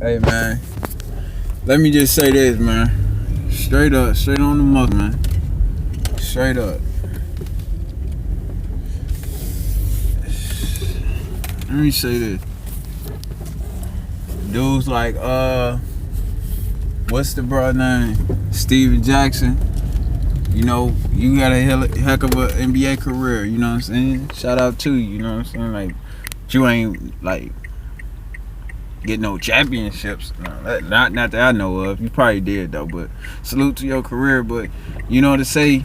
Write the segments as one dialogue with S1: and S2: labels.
S1: Hey man, let me just say this, man. Straight up, straight on the mother, man. Straight up. Let me say this. Dudes like what's the brother name? Stephan Jaccson. You know, you got a heck of a NBA career, you know what I'm saying? Shout out to you, you know what I'm saying? Like, you ain't like get no championships. No, not that I know of. You probably did though, but salute to your career. But you know, to say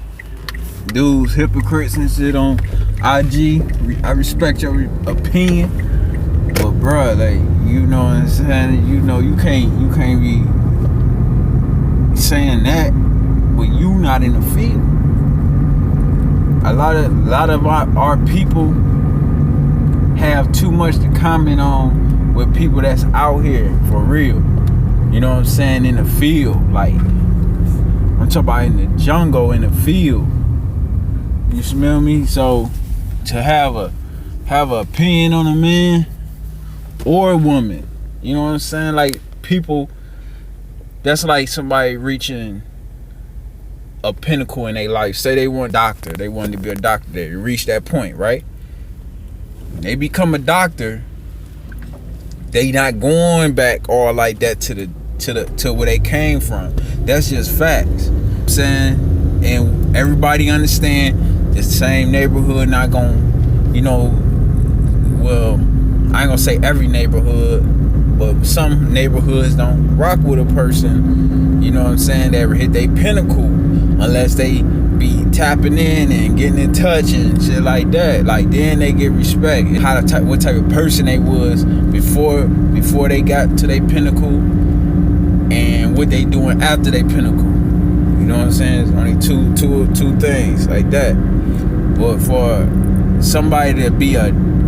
S1: dudes hypocrites and shit on IG, I respect your opinion, but bruh, like, you know what I'm saying? You know, you can't be saying that when you not in the field. A lot of our people have too much to comment on with people that's out here for real. You know what I'm saying? In the field, like I'm talking about in the jungle, in the field. You smell me? So to have an opinion on a man or a woman, you know what I'm saying? Like, people, that's like somebody reaching a pinnacle in their life. Say they want a doctor, they wanted to be a doctor, they reach that point, right? When they become a doctor, they not going back all like that to where they came from. That's just facts. I'm saying, and everybody understand the same neighborhood not gonna, you know, well, I ain't gonna say every neighborhood, but some neighborhoods don't rock with a person, you know what I'm saying, that ever hit their pinnacle, unless they be tapping in and getting in touch and shit like that. Like, then they get respect. What type of person they was before they got to their pinnacle, and what they doing after their pinnacle. You know what I'm saying? It's only two things like that. But for somebody to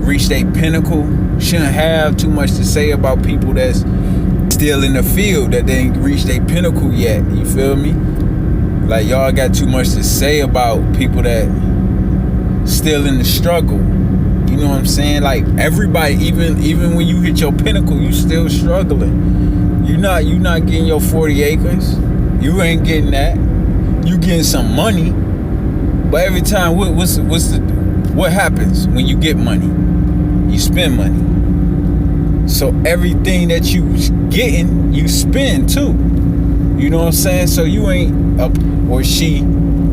S1: reach their pinnacle, shouldn't have too much to say about people that's still in the field, that they ain't reached their pinnacle yet. You feel me? Like, y'all got too much to say about people that still in the struggle. You know what I'm saying? Like, everybody, even when you hit your pinnacle, you still struggling. You not getting your 40 acres. You ain't getting that. You getting some money. But every time, what happens when you get money? You spend money. So everything that you getting, you spend too. You know what I'm saying? So you ain't up, or she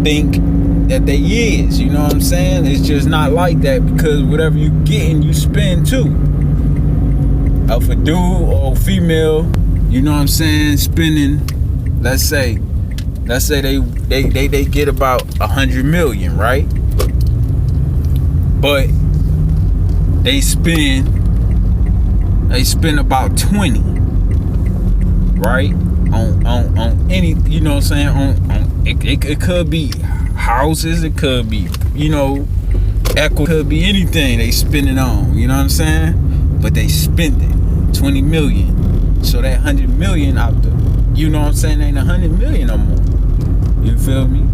S1: think that they is. You know what I'm saying? It's just not like that, because whatever you getting, you spend too. If a dude or female, you know what I'm saying, spending, let's say they get about 100 million, right? But they spend about 20, right? On any, you know what I'm saying, it could be houses, it could be, you know, equity, could be anything they spend it on, you know what I'm saying? But they spend it 20 million. So that 100 million out there, you know what I'm saying, ain't 100 million no more. You feel me?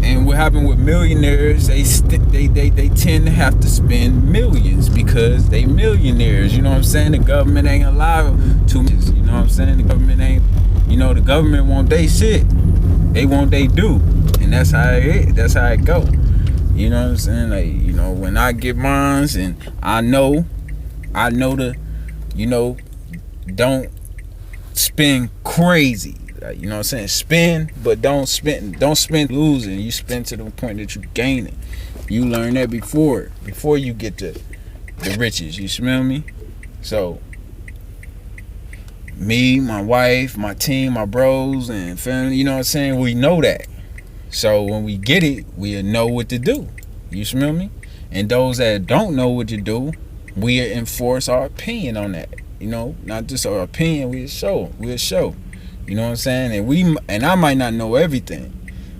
S1: And what happened with millionaires, they tend to have to spend millions because they millionaires. You know what I'm saying? The government ain't allowed to. You know what I'm saying? The government ain't. You know, the government want they shit. They want they do, and that's how it go. You know what I'm saying? Like, you know, when I get mines, and I know the, you know, don't spend crazy. Like, you know what I'm saying? Spend, but don't spend losing. You spend to the point that you gain it. You learn that before you get to the riches. You smell me? So, me, my wife, my team, my bros, and family, you know what I'm saying? We know that. So when we get it, we know what to do. You smell me? And those that don't know what to do, we enforce our opinion on that. You know, not just our opinion, we'll show. You know what I'm saying? And I might not know everything.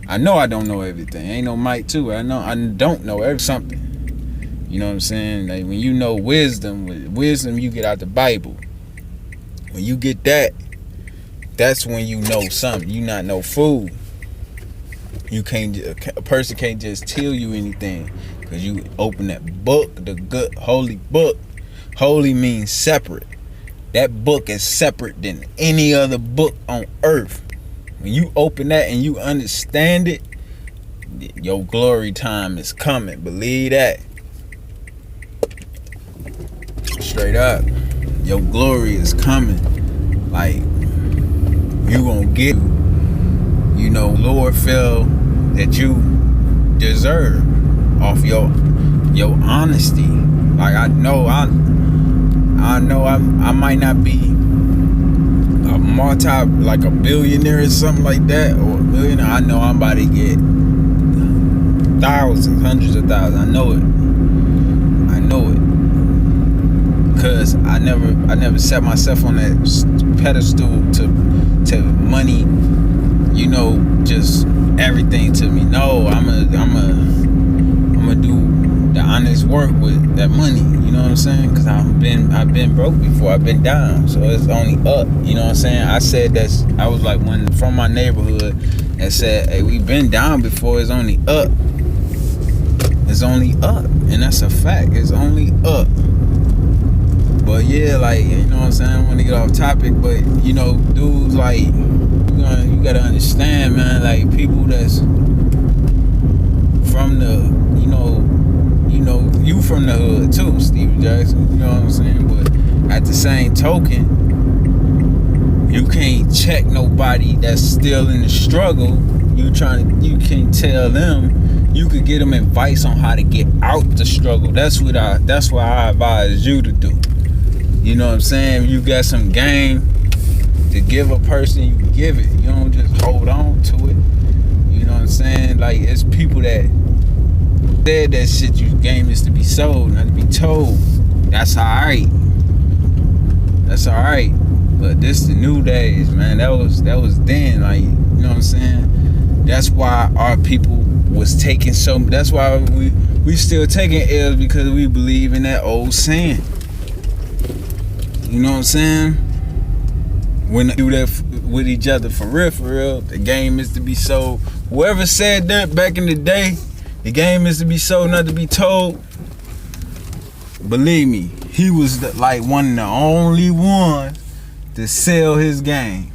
S1: I know I don't know everything. Ain't no Mike too. I know I don't know something. You know what I'm saying? Like, when you know wisdom, you get out the Bible. When you get that, that's when you know something. You not no fool. A person can't just tell you anything, because you open that book, the good holy book. Holy means separate. That book is separate than any other book on earth. When you open that and you understand it, your glory time is coming. Believe that. Straight up. Your glory is coming. Like, you gonna get, Lord feel that you deserve off your honesty. Like, I know I might not be a like a billionaire or something like that, or a millionaire. I know I'm about to get thousands, hundreds of thousands. I know it. Cause I never set myself on that pedestal to money, just everything to me. No, I'm a do the honest work with that money. You know what I'm saying? Cause I've been broke before. I've been down, so it's only up. You know what I'm saying? I said I was like one from my neighborhood and said, "Hey, we've been down before. It's only up. It's only up," and that's a fact. It's only up. But yeah, like, you know what I'm saying? I don't want to get off topic, but dudes, like, you gotta understand, man. Like, people that's from the, you from the hood too, Stephan Jaccson. You know what I'm saying? But at the same token, you can't check nobody that's still in the struggle. You can't tell them. You could get them advice on how to get out the struggle. That's what I advise you to do. You know what I'm saying? You got some game to give a person, you give it. You don't just hold on to it. You know what I'm saying? Like, it's people that said that shit, game is to be sold, not to be told. That's alright. That's alright. But this the new days, man. That was then, like, you know what I'm saying? That's why our people was taking that's why we still taking L's, because we believe in that old saying. You know what I'm saying? When they do that with each other for real, the game is to be sold. Whoever said that back in the day, the game is to be sold, not to be told. Believe me, he was like one of the only ones to sell his game.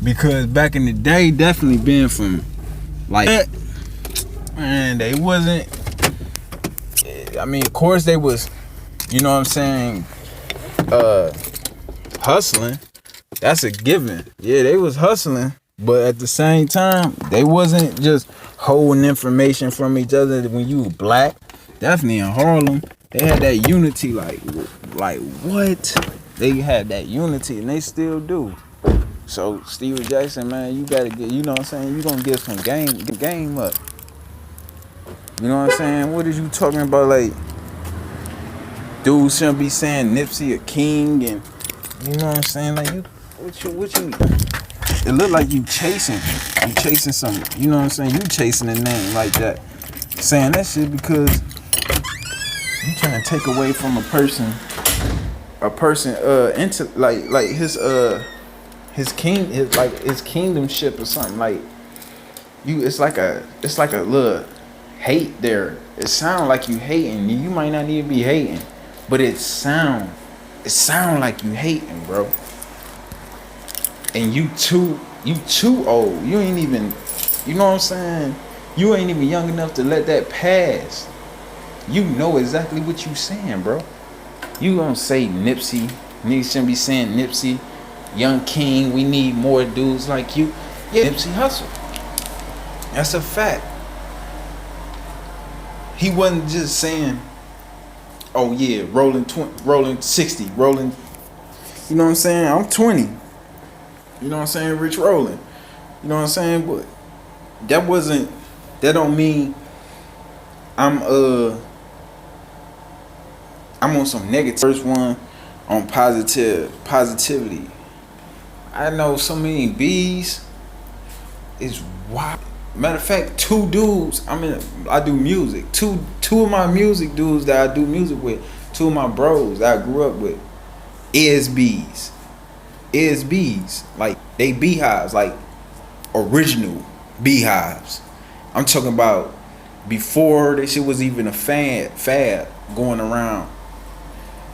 S1: Because back in the day, definitely been from like that, man, they wasn't. I mean, of course they was. You know what I'm saying? Hustling. That's a given. Yeah, they was hustling, but at the same time, they wasn't just holding information from each other. When you black, definitely in Harlem, they had that unity. Like what? They had that unity, and they still do. So Stephan Jaccson, man, you gotta get. You know what I'm saying? You gonna get some game up. You know what I'm saying? What is you talking about? Like, dudes shouldn't be saying Nipsey a king, and you know what I'm saying? Like, what you? It look like you chasing some. You know what I'm saying? You chasing a name like that, saying that shit because you trying to take away from a person into like his kingdomship or something. Like, it's like a little hate there. It sound like you hating. You might not even be hating, but it sound like you hating, bro. And you too old. You ain't even, you know what I'm saying? You ain't even young enough to let that pass. You know exactly what you saying, bro. You gonna say Nipsey. Niggas shouldn't be saying Nipsey. Young King, we need more dudes like you. Yeah, NipseyHussle. That's a fact. He wasn't just saying, oh yeah, rolling 60, rolling. You know what I'm saying? I'm 20. You know what I'm saying? Rich rolling. You know what I'm saying? But that don't mean I'm on some negative. First one on positivity. I know so many B's. It's wild. Matter of fact, two dudes. I do music. Two of my music dudes that I do music with. Two of my bros that I grew up with. Is B's. Like, they beehives. Like, original beehives. I'm talking about before this shit was even a fad going around.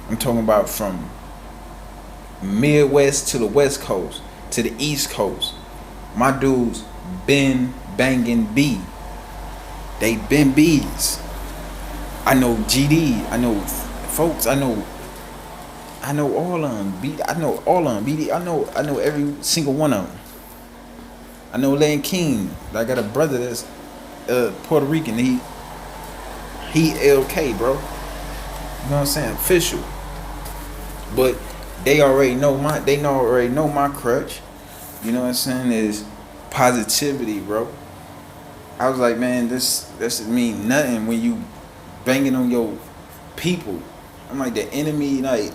S1: I'm talking about from Midwest to the West Coast to the East Coast. My dudes been banging B. They been B's. I know GD. I know folks. I know all of them. I know all of them. BD. I know every single one of them. I know Len King. I got a brother that's Puerto Rican. He LK, bro. You know what I'm saying? Official. But they already know my crutch. You know what I'm saying? Is positivity, bro. I was like, man, this mean nothing when you banging on your people. I'm like, the enemy, like,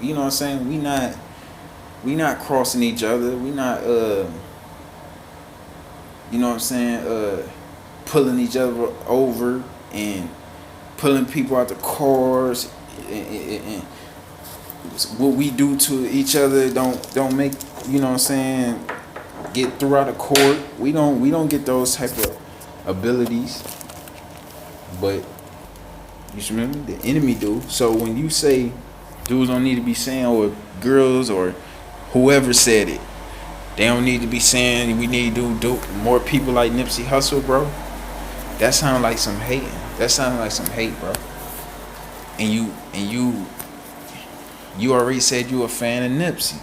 S1: you know what I'm saying? We not crossing each other. We not you know what I'm saying, pulling each other over and pulling people out the cars and what we do to each other don't make, you know what I'm saying, get throughout the court. We don't get those type of abilities. But you should remember the enemy do. So when you say dudes don't need to be saying, or girls or whoever said it, they don't need to be saying we need to do more people like Nipsey Hussle, bro. That sounds like some hating. That sounds like some hate, bro. And you already said you a fan of Nipsey.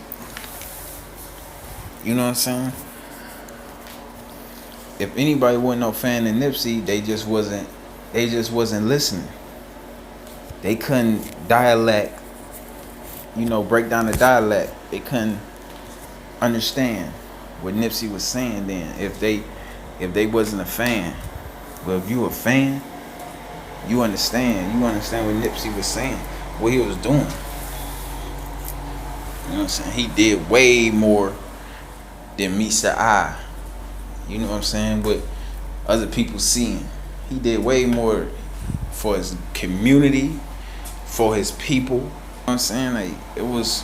S1: You know what I'm saying? If anybody wasn't no fan of Nipsey, they just wasn't listening. They couldn't break down the dialect. They couldn't understand what Nipsey was saying then. If they wasn't a fan. But if you a fan, you understand. You understand what Nipsey was saying, what he was doing. You know what I'm saying? He did way more than meets the eye. You know what I'm saying? What other people seeing. He did way more for his community, for his people. You know what I'm saying? Like, it was,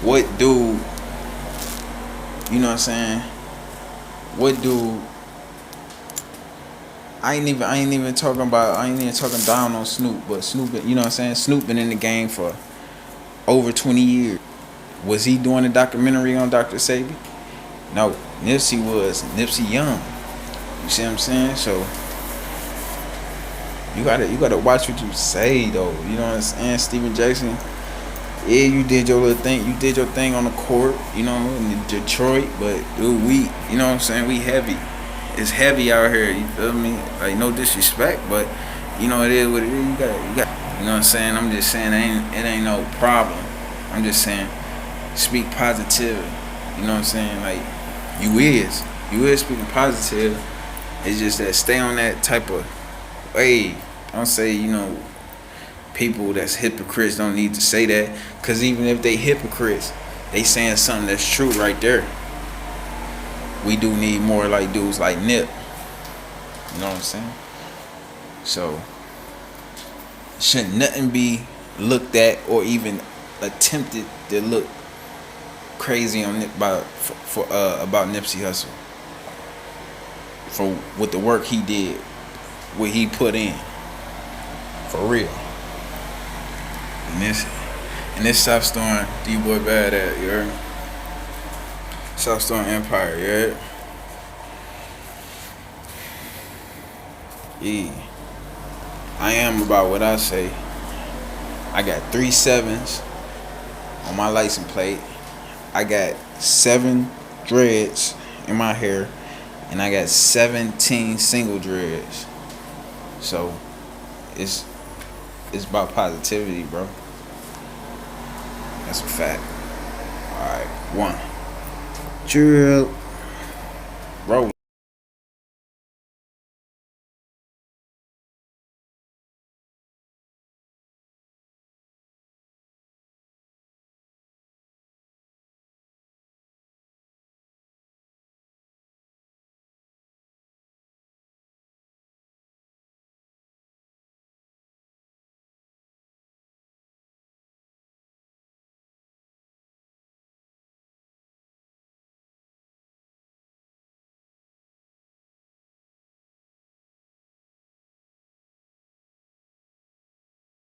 S1: what dude, you know what I'm saying? What dude, I ain't even talking down on Snoop, but Snoop, you know what I'm saying? Snoop been in the game for over 20 years. Was he doing a documentary on Dr. Sabi? No, Nipsey was. Nipsey young. You see what I'm saying? So you gotta watch what you say, though. You know what I'm saying? Stephan Jaccson, yeah, you did your little thing. You did your thing on the court, you know, in Detroit. But dude, you know what I'm saying? We heavy. It's heavy out here. You feel me? Like, no disrespect, but you know it is what it is. You got. You know what I'm saying? I'm just saying it ain't no problem. I'm just saying, speak positivity. You know what I'm saying? Like, you is speaking positive. It's just that stay on that type of way. Don't say, you know, people that's hypocrites don't need to say that. Because even if they hypocrites, they saying something that's true right there. We do need more like dudes like Nip. You know what I'm saying? So, shouldn't nothing be looked at or even attempted to look crazy on about Nipsey Hussle for what the work he did, what he put in, for real. And this SouthStorm DboiBadAzz, you heard me? SouthStormEmpire, you heard? Yeah. I am about what I say. I got 3 7s on my license plate. I got 7 dreads in my hair, and I got 17 single dreads. So it's about positivity, bro. That's a fact. Alright, 1. Drill. Roll.